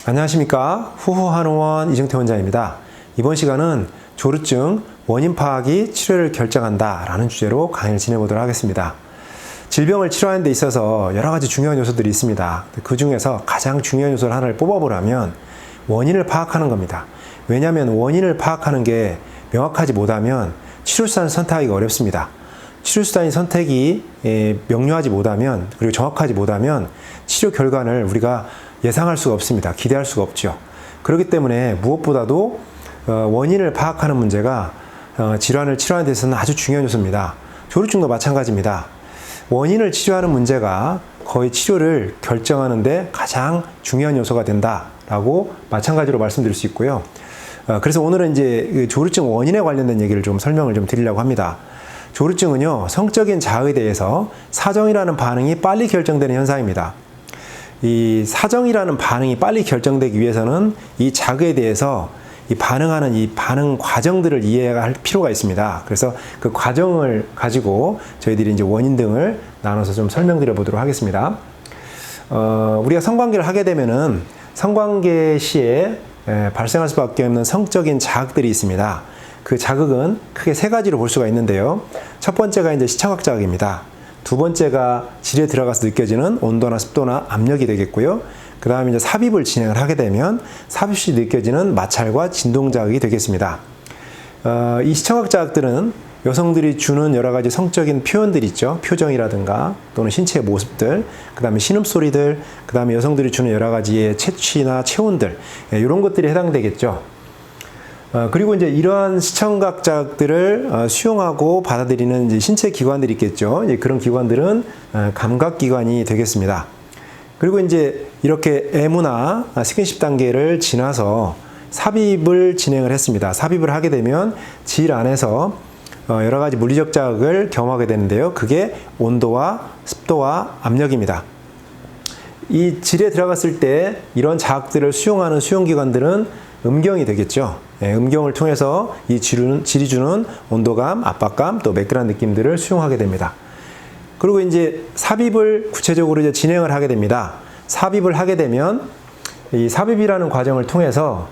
안녕하십니까. 후후한의원 이정태 원장입니다. 이번 시간은 조루증 원인 파악이 치료를 결정한다 라는 주제로 강의를 진행해보도록 하겠습니다. 질병을 치료하는 데 있어서 여러 가지 중요한 요소들이 있습니다. 그 중에서 가장 중요한 요소를 하나를 뽑아보라면 원인을 파악하는 겁니다. 왜냐하면 원인을 파악하는 게 명확하지 못하면 치료수단을 선택하기가 어렵습니다. 치료수단의 선택이 명료하지 못하면, 그리고 정확하지 못하면 치료 결과를 우리가 예상할 수가 없습니다. 기대할 수가 없죠. 그렇기 때문에 무엇보다도 원인을 파악하는 문제가 질환을 치료하는 데 있어서는 아주 중요한 요소입니다. 조루증도 마찬가지입니다. 원인을 치료하는 문제가 거의 치료를 결정하는 데 가장 중요한 요소가 된다라고 마찬가지로 말씀드릴 수 있고요. 그래서 오늘은 이제 조루증 원인에 관련된 얘기를 좀 설명을 좀 드리려고 합니다. 조루증은요, 성적인 자아에 대해서 사정이라는 반응이 빨리 결정되는 현상입니다. 이 사정이라는 반응이 빨리 결정되기 위해서는 이 자극에 대해서 이 반응하는 이 반응 과정들을 이해할 필요가 있습니다. 그래서 그 과정을 가지고 저희들이 이제 원인 등을 나눠서 좀 설명드려 보도록 하겠습니다. 우리가 성관계를 하게 되면은 성관계 시에 발생할 수밖에 없는 성적인 자극들이 있습니다. 그 자극은 크게 세 가지로 볼 수가 있는데요. 첫 번째가 이제 시청각 자극입니다. 두 번째가 질에 들어가서 느껴지는 온도나 습도나 압력이 되겠고요. 그 다음에 이제 삽입을 진행을 하게 되면 삽입 시 느껴지는 마찰과 진동 자극이 되겠습니다. 이 시청각 자극들은 여성들이 주는 여러 가지 성적인 표현들이 있죠. 표정이라든가 또는 신체의 모습들, 그 다음에 신음소리들, 그 다음에 여성들이 주는 여러 가지의 채취나 체온들, 이런 것들이 해당되겠죠. 그리고 이제 이러한 시청각 자극들을 수용하고 받아들이는 이제 신체 기관들이 있겠죠. 이제 그런 기관들은 감각 기관이 되겠습니다. 그리고 이제 이렇게 애무나 스킨십 단계를 지나서 삽입을 진행을 했습니다. 삽입을 하게 되면 질 안에서 여러 가지 물리적 자극을 경험하게 되는데요. 그게 온도와 습도와 압력입니다. 이 질에 들어갔을 때 이런 자극들을 수용하는 수용기관들은 음경이 되겠죠. 음경을 통해서 이 질이 주는 온도감, 압박감, 또 매끈한 느낌들을 수용하게 됩니다. 그리고 이제 삽입을 구체적으로 이제 진행을 하게 됩니다. 삽입을 하게 되면 이 삽입이라는 과정을 통해서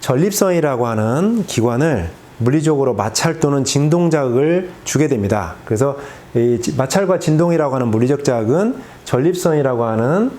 전립선이라고 하는 기관을 물리적으로 마찰 또는 진동 자극을 주게 됩니다. 그래서 이 마찰과 진동이라고 하는 물리적 자극은 전립선이라고 하는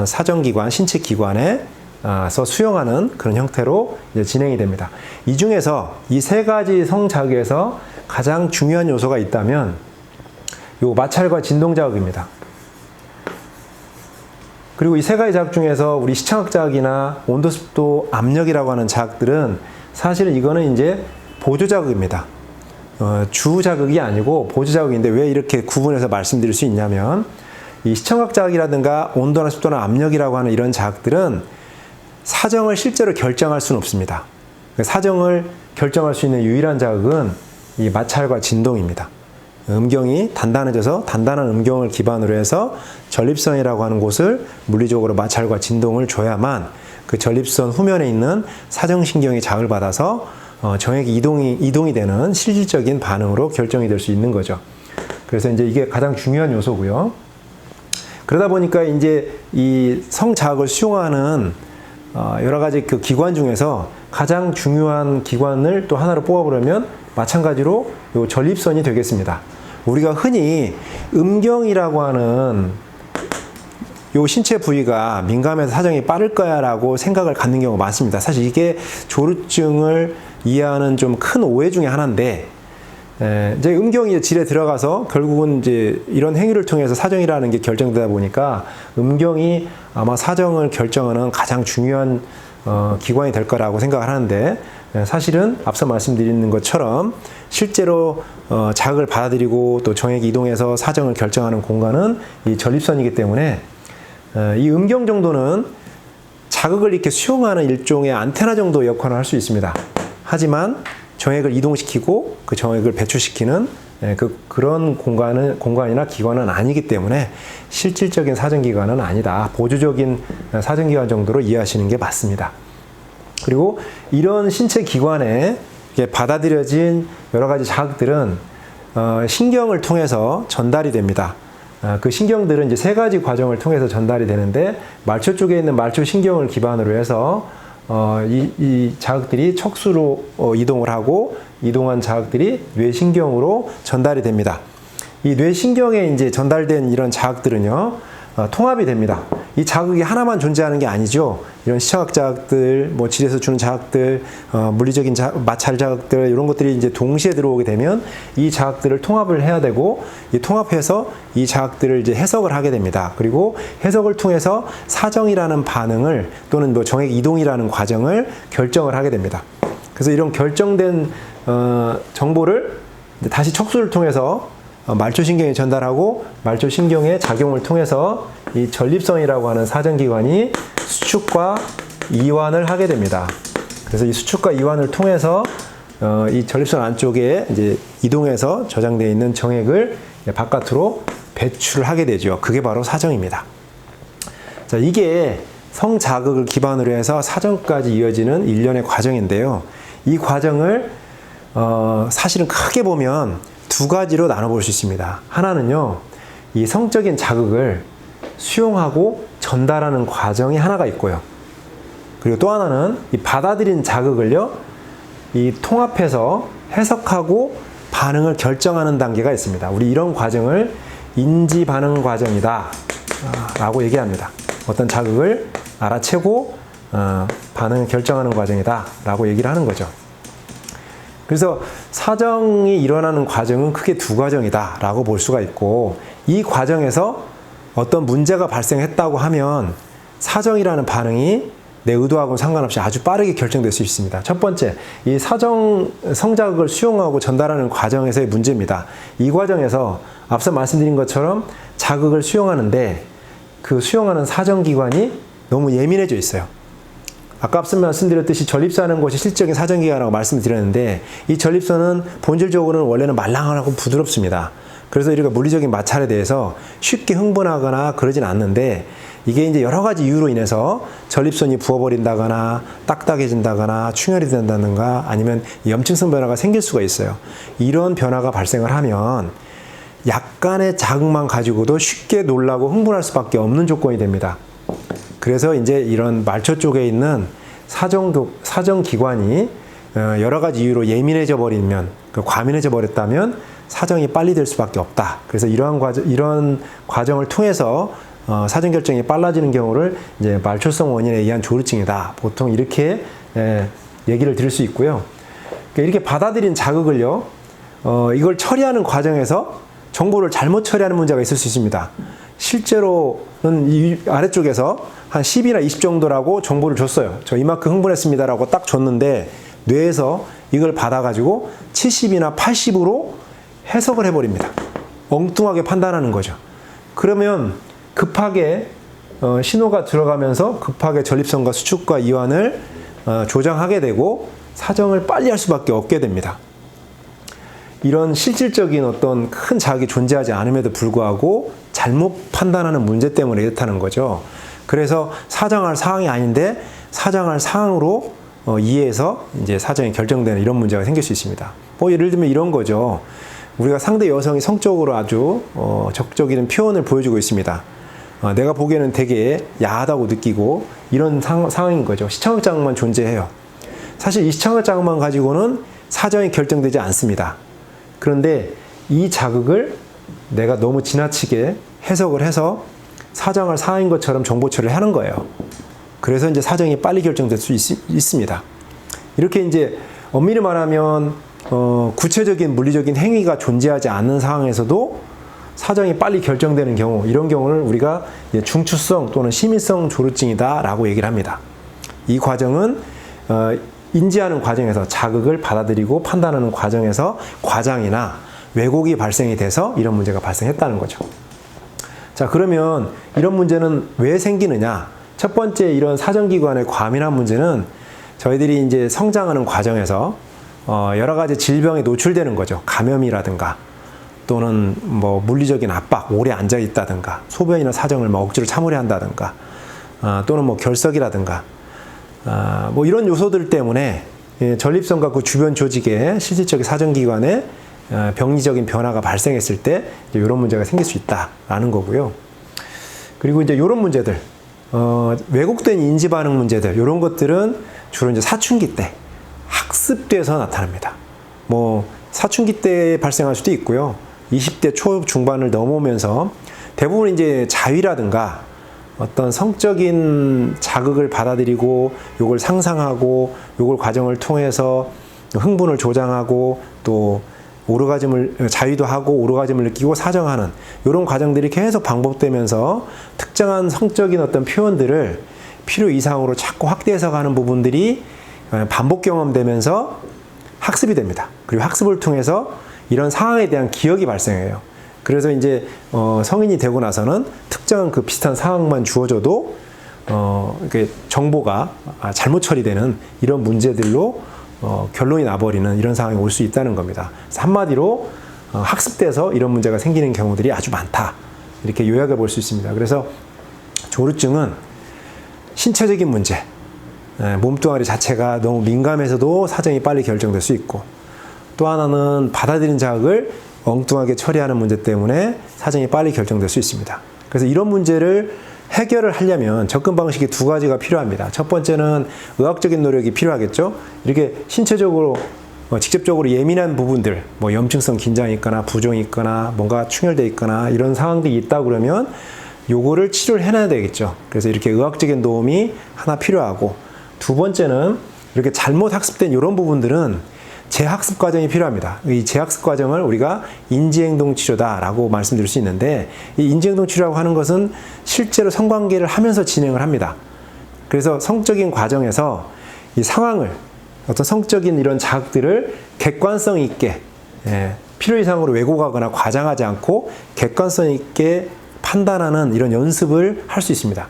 사정기관, 신체 기관에 수용하는 그런 형태로 이제 진행이 됩니다. 이 중에서 이 세 가지 성자극에서 가장 중요한 요소가 있다면 요 마찰과 진동 자극입니다. 그리고 이 세 가지 자극 중에서 우리 시청각 자극이나 온도, 습도, 압력이라고 하는 자극들은 사실은 이거는 이제 보조 자극입니다. 주 자극이 아니고 보조 자극인데 왜 이렇게 구분해서 말씀드릴 수 있냐면 이 시청각 자극이라든가 온도나 습도나 압력이라고 하는 이런 자극들은 사정을 실제로 결정할 수는 없습니다. 사정을 결정할 수 있는 유일한 자극은 이 마찰과 진동입니다. 음경이 단단해져서 단단한 음경을 기반으로 해서 전립선이라고 하는 곳을 물리적으로 마찰과 진동을 줘야만 그 전립선 후면에 있는 사정신경이 자극을 받아서 정액이 이동이 되는 실질적인 반응으로 결정이 될 수 있는 거죠. 그래서 이제 이게 가장 중요한 요소고요. 그러다 보니까 이제 이 성자극을 수용하는 여러 가지 그 기관 중에서 가장 중요한 기관을 또 하나로 뽑아보려면 마찬가지로 요 전립선이 되겠습니다. 우리가 흔히 음경이라고 하는 요 신체 부위가 민감해서 사정이 빠를 거야 라고 생각을 갖는 경우가 많습니다. 사실 이게 조루증을 이해하는 좀 큰 오해 중에 하나인데, 이제 음경이 질에 들어가서 결국은 이제 이런 행위를 통해서 사정이라는 게 결정되다 보니까 음경이 아마 사정을 결정하는 가장 중요한 기관이 될 거라고 생각을 하는데, 사실은 앞서 말씀드리는 것처럼 실제로 자극을 받아들이고 또 정액이 이동해서 사정을 결정하는 공간은 이 전립선이기 때문에 이 음경 정도는 자극을 이렇게 수용하는 일종의 안테나 정도 역할을 할 수 있습니다. 하지만 정액을 이동시키고 그 정액을 배출시키는 그런 공간이나 기관은 아니기 때문에 실질적인 사정기관은 아니다. 보조적인 사정기관 정도로 이해하시는 게 맞습니다. 그리고 이런 신체 기관에 받아들여진 여러 가지 자극들은 신경을 통해서 전달이 됩니다. 그 신경들은 이제 세 가지 과정을 통해서 전달이 되는데, 말초 쪽에 있는 말초 신경을 기반으로 해서 이 자극들이 척수로 이동을 하고, 이동한 자극들이 뇌신경으로 전달이 됩니다. 이 뇌신경에 이제 전달된 이런 자극들은요, 통합이 됩니다. 이 자극이 하나만 존재하는 게 아니죠. 이런 시청학 자극들, 뭐 질에서 주는 자극들, 물리적인 마찰 자극들, 이런 것들이 이제 동시에 들어오게 되면 이 자극들을 통합을 해야 되고, 이 통합해서 이 자극들을 이제 해석을 하게 됩니다. 그리고 해석을 통해서 사정이라는 반응을, 또는 뭐 정액 이동이라는 과정을 결정을 하게 됩니다. 그래서 이런 결정된 정보를 다시 척수를 통해서 말초신경에 전달하고, 말초신경의 작용을 통해서 이 전립선이라고 하는 사정기관이 수축과 이완을 하게 됩니다. 그래서 이 수축과 이완을 통해서 이 전립선 안쪽에 이제 이동해서 저장되어 있는 정액을 바깥으로 배출을 하게 되죠. 그게 바로 사정입니다. 자, 이게 성자극을 기반으로 해서 사정까지 이어지는 일련의 과정인데요. 이 과정을 사실은 크게 보면 두 가지로 나눠볼 수 있습니다. 하나는요, 이 성적인 자극을 수용하고 전달하는 과정이 하나가 있고요. 그리고 또 하나는 이 받아들인 자극을요, 이 통합해서 해석하고 반응을 결정하는 단계가 있습니다. 우리 이런 과정을 인지 반응 과정이다 라고 얘기합니다. 어떤 자극을 알아채고 반응을 결정하는 과정이다 라고 얘기를 하는 거죠. 그래서 사정이 일어나는 과정은 크게 두 과정이다 라고 볼 수가 있고, 이 과정에서 어떤 문제가 발생했다고 하면 사정이라는 반응이 내 의도하고는 상관없이 아주 빠르게 결정될 수 있습니다. 첫 번째, 이 성자극을 수용하고 전달하는 과정에서의 문제입니다. 이 과정에서 앞서 말씀드린 것처럼 자극을 수용하는데 그 수용하는 사정기관이 너무 예민해져 있어요. 아까 앞서 말씀드렸듯이 전립선은 것이 실질적인 사정기관이라고 말씀드렸는데, 이 전립선은 본질적으로는 원래는 말랑하고 부드럽습니다. 그래서 이렇게 물리적인 마찰에 대해서 쉽게 흥분하거나 그러진 않는데, 이게 이제 여러 가지 이유로 인해서 전립선이 부어버린다거나 딱딱해진다거나 충혈이 된다든가 아니면 염증성 변화가 생길 수가 있어요. 이런 변화가 발생을 하면 약간의 자극만 가지고도 쉽게 놀라고 흥분할 수밖에 없는 조건이 됩니다. 그래서 이제 이런 말초 쪽에 있는 사정기관이 여러 가지 이유로 예민해져 버리면, 과민해져 버렸다면 사정이 빨리 될 수밖에 없다. 그래서 이런 과정을 통해서 사정 결정이 빨라지는 경우를 이제 말초성 원인에 의한 조루증이다. 보통 이렇게 얘기를 드릴 수 있고요. 이렇게 받아들인 자극을요, 이걸 처리하는 과정에서 정보를 잘못 처리하는 문제가 있을 수 있습니다. 실제로는 이 아래쪽에서 한 10이나 20 정도라고 정보를 줬어요. 저 이만큼 흥분했습니다라고 딱 줬는데, 뇌에서 이걸 받아가지고 70이나 80으로 해석을 해버립니다. 엉뚱하게 판단하는 거죠. 그러면 급하게 신호가 들어가면서 급하게 전립선과 수축과 이완을 조장하게 되고 사정을 빨리 할 수밖에 없게 됩니다. 이런 실질적인 어떤 큰 자극이 존재하지 않음에도 불구하고 잘못 판단하는 문제 때문에 이렇다는 거죠. 그래서 사정할 사항이 아닌데 사정할 사항으로 이해해서 이제 사정이 결정되는 이런 문제가 생길 수 있습니다. 뭐 예를 들면 이런 거죠. 우리가 상대 여성이 성적으로 아주 적극적인 표현을 보여주고 있습니다. 내가 보기에는 되게 야하다고 느끼고 이런 상황인 거죠. 시청각 자극만 존재해요. 사실 이 시청각 자극만 가지고는 사정이 결정되지 않습니다. 그런데 이 자극을 내가 너무 지나치게 해석을 해서 사정할 사항인 것처럼 정보 처리를 하는 거예요. 그래서 이제 사정이 빨리 결정될 수 있습니다. 이렇게 이제 엄밀히 말하면 구체적인 물리적인 행위가 존재하지 않는 상황에서도 사정이 빨리 결정되는 경우, 이런 경우를 우리가 중추성 또는 심의성 조루증이다라고 얘기를 합니다. 이 과정은 인지하는 과정에서 자극을 받아들이고 판단하는 과정에서 과장이나 왜곡이 발생이 돼서 이런 문제가 발생했다는 거죠. 자, 그러면 이런 문제는 왜 생기느냐? 첫 번째, 이런 사정기관의 과민한 문제는 저희들이 이제 성장하는 과정에서 여러 가지 질병에 노출되는 거죠. 감염이라든가 또는 뭐 물리적인 압박, 오래 앉아 있다든가 소변이나 사정을 뭐 억지로 참으려 한다든가 또는 뭐 결석이라든가 뭐 이런 요소들 때문에 전립선과 그 주변 조직의 실질적인 사정기관에 병리적인 변화가 발생했을 때 이런 문제가 생길 수 있다라는 거고요. 그리고 이제 이런 문제들, 왜곡된 인지 반응 문제들, 이런 것들은 주로 이제 사춘기 때 학습돼서 나타납니다. 뭐 사춘기 때 발생할 수도 있고요. 20대 초중반을 넘어오면서 대부분 이제 자위라든가 어떤 성적인 자극을 받아들이고 요걸 상상하고 요걸 과정을 통해서 흥분을 조장하고 또 자위도 하고 오르가즘을 느끼고 사정하는 이런 과정들이 계속 반복되면서 특정한 성적인 어떤 표현들을 필요 이상으로 자꾸 확대해서 가는 부분들이 반복 경험되면서 학습이 됩니다. 그리고 학습을 통해서 이런 상황에 대한 기억이 발생해요. 그래서 이제 성인이 되고 나서는 특정한 그 비슷한 상황만 주어져도 이렇게 정보가 잘못 처리되는 이런 문제들로 결론이 나버리는 이런 상황이 올 수 있다는 겁니다. 그래서 한마디로 학습돼서 이런 문제가 생기는 경우들이 아주 많다. 이렇게 요약해 볼 수 있습니다. 그래서 조루증은 신체적인 문제, 몸뚱아리 자체가 너무 민감해서도 사정이 빨리 결정될 수 있고, 또 하나는 받아들인 자극을 엉뚱하게 처리하는 문제 때문에 사정이 빨리 결정될 수 있습니다. 그래서 이런 문제를 해결을 하려면 접근 방식이 두 가지가 필요합니다. 첫 번째는 의학적인 노력이 필요하겠죠. 이렇게 신체적으로 직접적으로 예민한 부분들, 뭐 염증성 긴장이 있거나 부종이 있거나 뭔가 충혈돼 있거나 이런 상황들이 있다 그러면 요거를 치료를 해놔야 되겠죠. 그래서 이렇게 의학적인 도움이 하나 필요하고, 두 번째는 이렇게 잘못 학습된 이런 부분들은 재학습 과정이 필요합니다. 이 재학습 과정을 우리가 인지행동 치료다라고 말씀드릴 수 있는데, 이 인지행동 치료라고 하는 것은 실제로 성관계를 하면서 진행을 합니다. 그래서 성적인 과정에서 이 상황을, 어떤 성적인 이런 자극들을 객관성 있게, 필요 이상으로 왜곡하거나 과장하지 않고 객관성 있게 판단하는 이런 연습을 할 수 있습니다.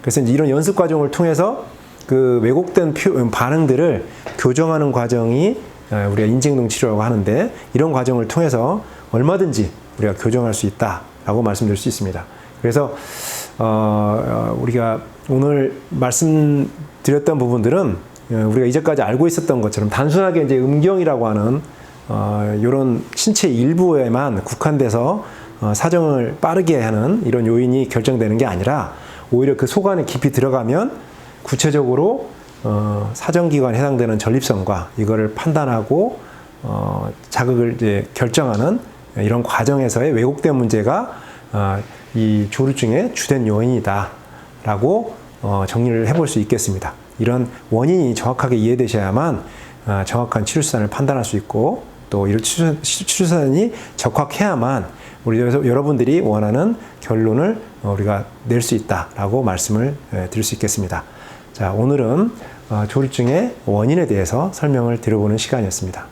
그래서 이제 이런 연습 과정을 통해서 그 왜곡된 반응들을 교정하는 과정이 우리가 인지행동 치료라고 하는데, 이런 과정을 통해서 얼마든지 우리가 교정할 수 있다라고 말씀드릴 수 있습니다. 그래서 우리가 오늘 말씀드렸던 부분들은 우리가 이제까지 알고 있었던 것처럼 단순하게 이제 음경이라고 하는 이런 신체 일부에만 국한돼서 사정을 빠르게 하는 이런 요인이 결정되는 게 아니라, 오히려 그 속 안에 깊이 들어가면 구체적으로 사정기관에 해당되는 전립선과 이거를 판단하고 자극을 이제 결정하는 이런 과정에서의 왜곡된 문제가 이 조루증의 주된 요인이다라고 정리를 해볼 수 있겠습니다. 이런 원인이 정확하게 이해되셔야만 정확한 치료 수단을 판단할 수 있고, 또 이런 치료 수단이 적확해야만 우리 여러분들이 원하는 결론을 우리가 낼 수 있다라고 말씀을 드릴 수 있겠습니다. 자, 오늘은 조루증의 원인에 대해서 설명을 드려보는 시간이었습니다.